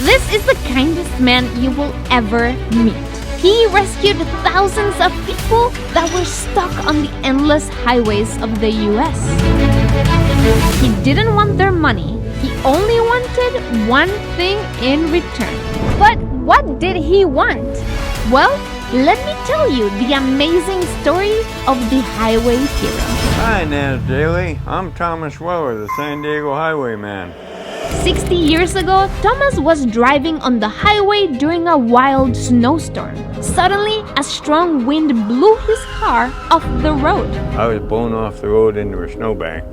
This is the kindest man you will ever meet. He rescued thousands of people that were stuck on the endless highways of the US. He didn't want their money. He only wanted one thing in return. But what did he want? Well, let me tell you the amazing story of the highway hero. Hi, Naz Daly. I'm Thomas Weller, the San Diego Highwayman. 60 years ago, Thomas was driving on the highway during a wild snowstorm. Suddenly, a strong wind blew his car off the road. I was blown off the road into a snowbank,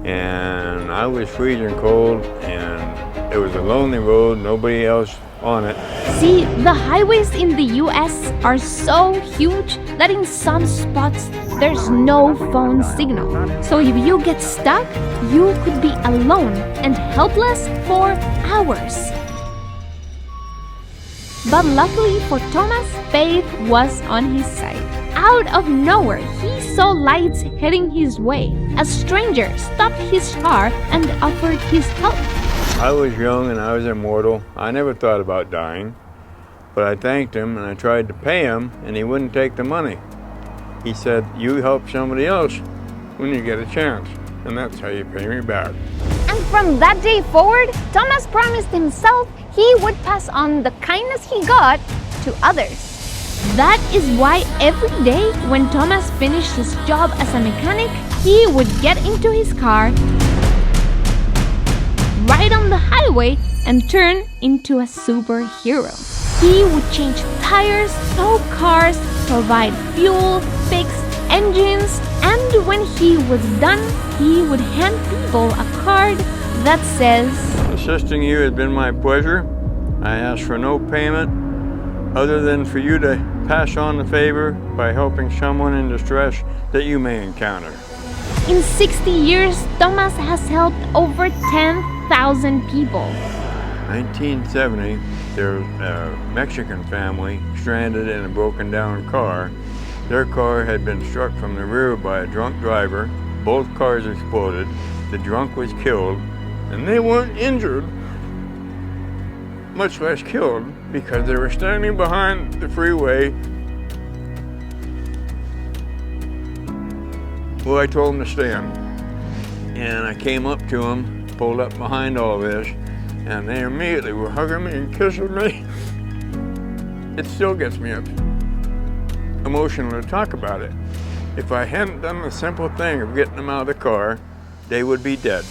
and I was freezing cold, and it was a lonely road, nobody else on it. See, the highways in the US are so huge that in some spots there's no phone signal. So if you get stuck, you could be alone and helpless for hours. But luckily for Thomas, faith was on his side. Out of nowhere, he saw lights heading his way. A stranger stopped his car and offered his help. I was young and I was immortal. I never thought about dying, but I thanked him and I tried to pay him and he wouldn't take the money. He said, "You help somebody else when you get a chance, and that's how you pay me back." And from that day forward, Thomas promised himself he would pass on the kindness he got to others. That is why every day when Thomas finished his job as a mechanic, he would get into his car, ride on the highway, and turn into a superhero. He would change tires, tow cars, provide fuel, fix engines, and when he was done, he would hand people a card that says, "Assisting you has been my pleasure. I ask for no payment other than for you to pass on the favor by helping someone in distress that you may encounter." In 60 years, Thomas has helped over 10,000 people. 1970, there was a Mexican family stranded in a broken down car. Their car had been struck from the rear by a drunk driver. Both cars exploded. The drunk was killed, and they weren't injured, much less killed, because they were standing behind the freeway. Well, I told them to stand, and I came up to them, pulled up behind all this, and they immediately were hugging me and kissing me. It still gets me emotional to talk about it. If I hadn't done the simple thing of getting them out of the car, they would be dead.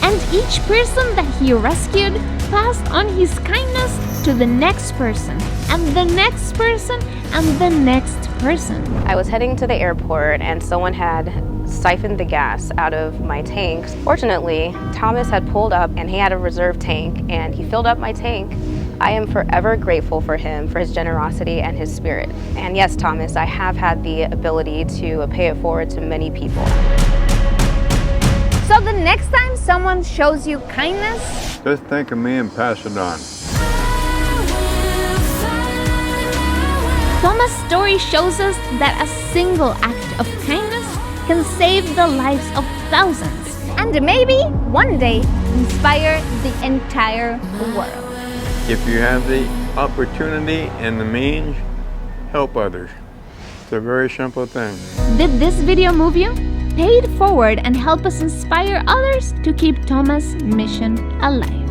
And each person that he rescued passed on his kindness to the next person, and the next person, and the next person. I was heading to the airport and someone had siphoned the gas out of my tanks. Fortunately, Thomas had pulled up and he had a reserve tank and he filled up my tank. I am forever grateful for him, for his generosity and his spirit. And yes, Thomas, I have had the ability to pay it forward to many people. So the next time someone shows you kindness, Just think of me and pass it on. Thomas' story shows us that a single act of kindness can save the lives of thousands, and maybe one day inspire the entire world. If you have the opportunity and the means, help others. It's a very simple thing. Did this video move you? Pay it forward and help us inspire others to keep Thomas' mission alive.